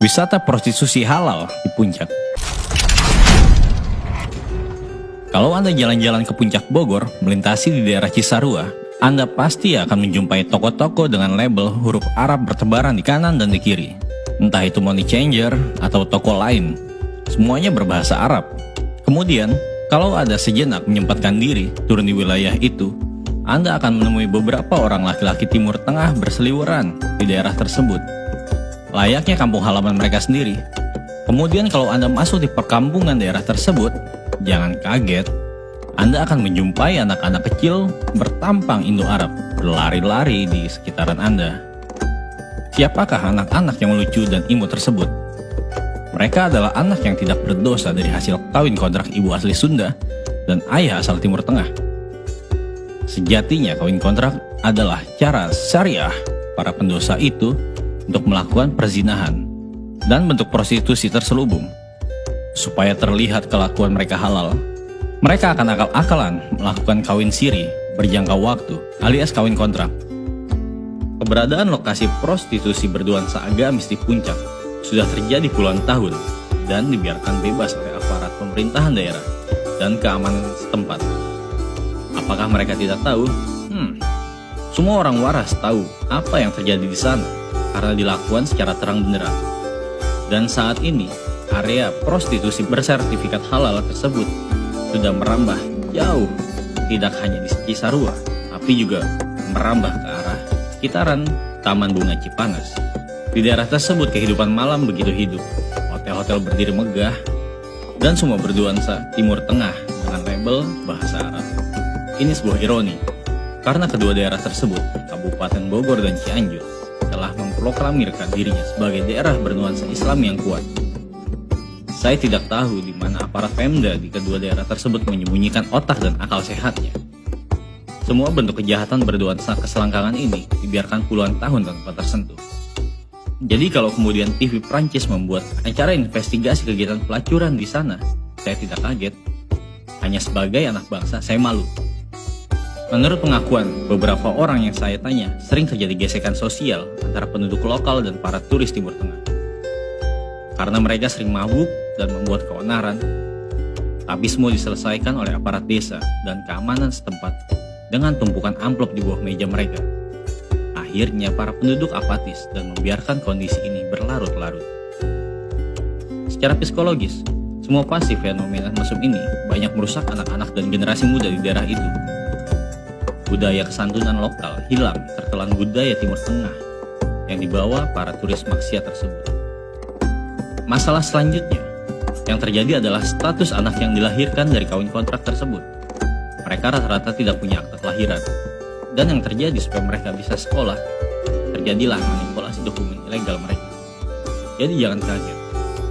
Wisata prostitusi halal di Puncak. Kalau Anda jalan-jalan ke Puncak Bogor, melintasi di daerah Cisarua, Anda pasti akan menjumpai toko-toko dengan label huruf Arab bertebaran di kanan dan di kiri. Entah itu money changer atau toko lain, semuanya berbahasa Arab. Kemudian, kalau ada sejenak menyempatkan diri turun di wilayah itu, Anda akan menemui beberapa orang laki-laki Timur Tengah berseliweran di daerah tersebut. Layaknya kampung halaman mereka sendiri. Kemudian kalau Anda masuk di perkampungan daerah tersebut, jangan kaget, Anda akan menjumpai anak-anak kecil bertampang Indo-Arab berlari-lari di sekitaran Anda. Siapakah anak-anak yang lucu dan imut tersebut? Mereka adalah anak yang tidak berdosa dari hasil kawin kontrak ibu asli Sunda dan ayah asal Timur Tengah. Sejatinya kawin kontrak adalah cara syariah para pendosa itu untuk melakukan perzinahan dan bentuk prostitusi terselubung. Supaya terlihat kelakuan mereka halal, mereka akan akal-akalan melakukan kawin siri berjangka waktu alias kawin kontrak. Keberadaan lokasi prostitusi bernuansa agamis di Puncak sudah terjadi puluhan tahun dan dibiarkan bebas oleh aparat pemerintahan daerah dan keamanan setempat. Apakah mereka tidak tahu? Semua orang waras tahu apa yang terjadi di sana karena dilakukan secara terang benderang. Dan saat ini, area prostitusi bersertifikat halal tersebut sudah merambah jauh, tidak hanya di Cisarua, tapi juga merambah ke arah sekitaran Taman Bunga Cipanas. Di daerah tersebut kehidupan malam begitu hidup, hotel-hotel berdiri megah, dan semua bernuansa Timur Tengah dengan label bahasa Arab. Ini sebuah ironi, karena kedua daerah tersebut, Kabupaten Bogor dan Cianjur, telah memproklamirkan dirinya sebagai daerah bernuansa Islam yang kuat. Saya tidak tahu di mana aparat Pemda di kedua daerah tersebut menyembunyikan otak dan akal sehatnya. Semua bentuk kejahatan bernuansa keselangkangan ini dibiarkan puluhan tahun tanpa tersentuh. Jadi kalau kemudian TV Prancis membuat acara investigasi kegiatan pelacuran di sana, saya tidak kaget. Hanya sebagai anak bangsa, saya malu. Menurut pengakuan beberapa orang yang saya tanya, sering terjadi gesekan sosial antara penduduk lokal dan para turis Timur Tengah. Karena mereka sering mabuk dan membuat keonaran, tapi semua diselesaikan oleh aparat desa dan keamanan setempat dengan tumpukan amplop di bawah meja mereka. Akhirnya para penduduk apatis dan membiarkan kondisi ini berlarut-larut. Secara psikologis, semua pasti fenomena mesum ini banyak merusak anak-anak dan generasi muda di daerah itu. Budaya kesantunan lokal hilang tertelan budaya Timur Tengah yang dibawa para turis maksiat tersebut. Masalah selanjutnya yang terjadi adalah status anak yang dilahirkan dari kawin kontrak tersebut. Mereka rata-rata tidak punya akta kelahiran, dan yang terjadi supaya mereka bisa sekolah, terjadilah manipulasi dokumen ilegal mereka. Jadi jangan kaget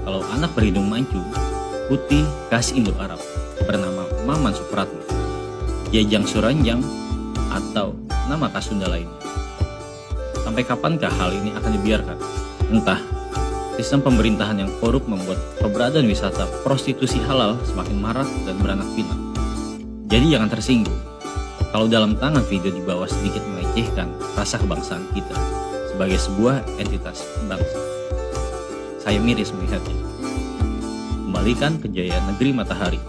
kalau anak berhidung mancung, putih, khas Indo-Arab bernama Maman Supratman, Jajang Suranjang, atau nama khas Sunda lainnya. Sampai kapankah hal ini akan dibiarkan? Entah, sistem pemerintahan yang korup membuat keberadaan wisata prostitusi halal semakin marak dan beranak pinak. Jadi jangan tersinggung kalau dalam tangan video di bawah sedikit melecehkan rasa kebangsaan kita sebagai sebuah entitas bangsa. Saya miris melihatnya. Kembalikan kejayaan negeri matahari.